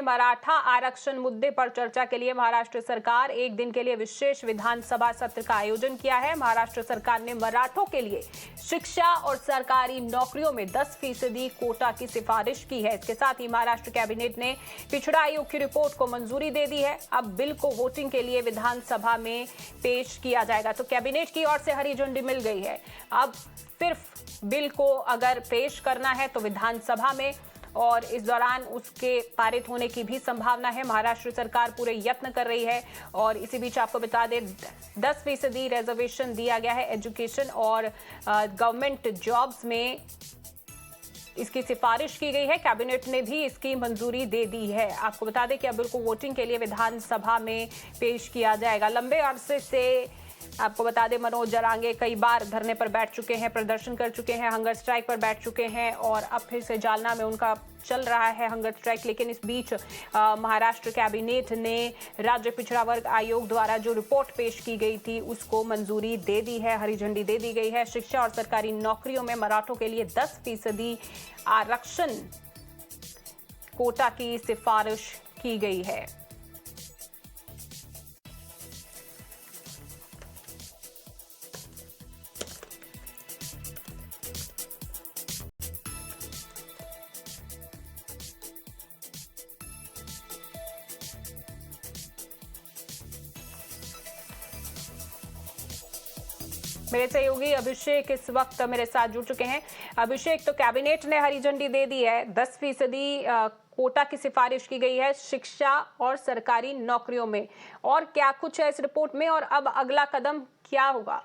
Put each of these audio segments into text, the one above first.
मराठा आरक्षण मुद्दे पर चर्चा के लिए महाराष्ट्र सरकार एक दिन के लिए विशेष विधानसभा सत्र का आयोजन किया है। महाराष्ट्र सरकार ने मराठों के लिए शिक्षा और सरकारी नौकरियों में 10% कोटा की सिफारिश की है। इसके साथ ही महाराष्ट्र कैबिनेट ने पिछड़ा आयोग की रिपोर्ट को मंजूरी दे दी है। अब बिल को वोटिंग के लिए विधानसभा में पेश किया जाएगा। तो कैबिनेट की ओर से हरी झंडी मिल गई है। अब सिर्फ बिल को अगर पेश करना है तो विधानसभा में, और इस दौरान उसके पारित होने की भी संभावना है। महाराष्ट्र सरकार पूरे यत्न कर रही है। और इसी बीच आपको बता दें 10% रिजर्वेशन दिया गया है एजुकेशन और गवर्नमेंट जॉब्स में, इसकी सिफारिश की गई है। कैबिनेट ने भी इसकी मंजूरी दे दी है। आपको बता दें कि अब बिल को वोटिंग के लिए विधानसभा में पेश किया जाएगा। लंबे अरसे से आपको बता दें मनोज जरांगे कई बार धरने पर बैठ चुके हैं, प्रदर्शन कर चुके हैं, हंगर स्ट्राइक पर बैठ चुके हैं और अब फिर से जालना में उनका चल रहा है हंगर स्ट्राइक। लेकिन इस बीच महाराष्ट्र कैबिनेट ने राज्य पिछड़ा वर्ग आयोग द्वारा जो रिपोर्ट पेश की गई थी उसको मंजूरी दे दी है, हरी झंडी दे दी गई है। शिक्षा और सरकारी नौकरियों में मराठों के लिए 10% आरक्षण कोटा की सिफारिश की गई है। मेरे सहयोगी अभिषेक इस वक्त मेरे साथ जुड़ चुके हैं। अभिषेक, तो कैबिनेट ने हरी झंडी दे दी है, 10% कोटा की सिफारिश की गई है शिक्षा और सरकारी नौकरियों में, और क्या कुछ है इस रिपोर्ट में और अब अगला कदम क्या होगा?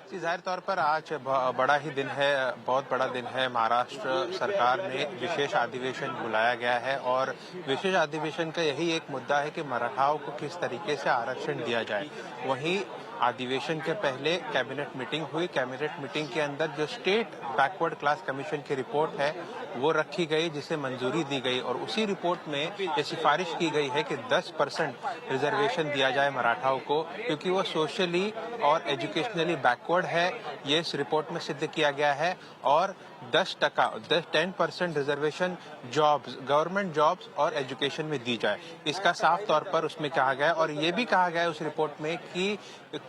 जी, जाहिर तौर पर आज बड़ा ही दिन है, बहुत बड़ा दिन है। महाराष्ट्र सरकार ने विशेष अधिवेशन बुलाया गया है और विशेष अधिवेशन का यही एक मुद्दा है कि मराठाओं को किस तरीके से आरक्षण दिया जाए। वहीं अधिवेशन के पहले कैबिनेट मीटिंग हुई। कैबिनेट मीटिंग के अंदर जो स्टेट बैकवर्ड क्लास कमीशन की रिपोर्ट है वो रखी गई, जिसे मंजूरी दी गई और उसी रिपोर्ट में ये सिफारिश की गई है कि 10% रिजर्वेशन दिया जाए मराठाओं को, क्योंकि वो सोशली और एजुकेशनली बैकवर्ड है। ये इस रिपोर्ट में सिद्ध किया गया है। और 10% रिजर्वेशन जॉब्स, गवर्नमेंट जॉब्स और एजुकेशन में दी जाए, इसका साफ तौर पर उसमें कहा गया है। और ये भी कहा गया है उस रिपोर्ट में कि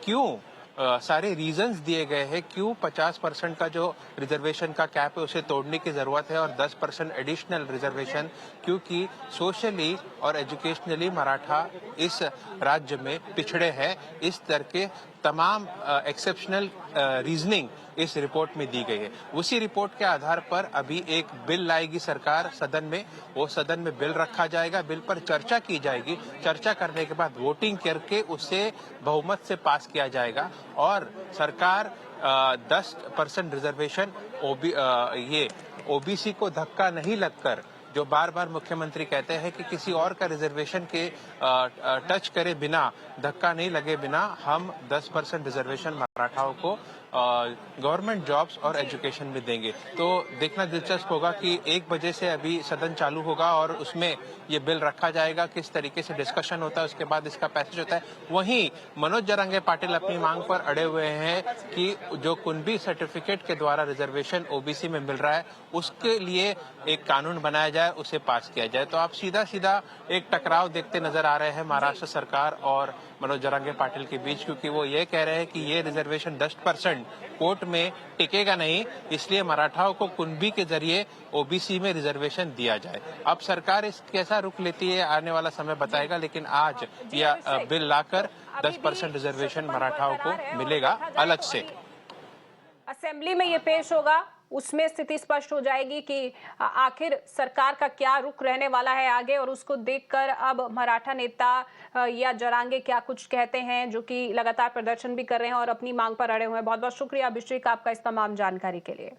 क्यों सारे रीजंस दिए गए हैं क्यों 50% का जो रिजर्वेशन का कैप है उसे तोड़ने की जरूरत है और 10% एडिशनल रिजर्वेशन, क्योंकि सोशली और एजुकेशनली मराठा इस राज्य में पिछड़े हैं। इस तरह के तमाम एक्सेप्शनल रीजनिंग इस रिपोर्ट में दी गई है। उसी रिपोर्ट के आधार पर अभी एक बिल लाएगी सरकार सदन में। वो सदन में बिल रखा जाएगा, बिल पर चर्चा की जाएगी, चर्चा करने के बाद वोटिंग करके उसे बहुमत से पास किया जाएगा और सरकार 10% रिजर्वेशन ये ओबीसी को धक्का नहीं लगकर, जो बार बार मुख्यमंत्री कहते हैं कि किसी और का रिजर्वेशन के टच करे बिना, धक्का नहीं लगे बिना हम 10% रिजर्वेशन मराठाओं को गवर्नमेंट जॉब्स और एजुकेशन में देंगे। तो देखना दिलचस्प होगा कि 1 बजे से अभी सदन चालू होगा और उसमें ये बिल रखा जाएगा, किस तरीके से डिस्कशन होता है, उसके बाद इसका पैसेज होता है। वहीं मनोज जरांगे पाटिल अपनी मांग पर अड़े हुए हैं कि जो कुणबी सर्टिफिकेट के द्वारा रिजर्वेशन ओबीसी में मिल रहा है उसके लिए एक कानून बनाया जाए, उसे पास किया जाए। तो आप सीधा सीधा एक टकराव देखते नजर आ रहे हैं महाराष्ट्र सरकार और मनोज जरांगे पाटिल के बीच, क्योंकि वो ये कह रहे हैं कि ये रिजर्वेशन 10% कोर्ट में टिकेगा नहीं, इसलिए मराठाओं को कुणबी के जरिए ओबीसी में रिजर्वेशन दिया जाए। अब सरकार इस कैसा रुख लेती है आने वाला समय बताएगा, लेकिन आज यह बिल लाकर 10% रिजर्वेशन मराठाओं को मिलेगा अलग से। असेंबली में ये पेश होगा, उसमें स्थिति स्पष्ट हो जाएगी कि आखिर सरकार का क्या रुख रहने वाला है आगे, और उसको देखकर अब मराठा नेता या जरांगे क्या कुछ कहते हैं, जो कि लगातार प्रदर्शन भी कर रहे हैं और अपनी मांग पर अड़े हुए हैं। बहुत बहुत शुक्रिया अभिषेक आपका इस तमाम जानकारी के लिए।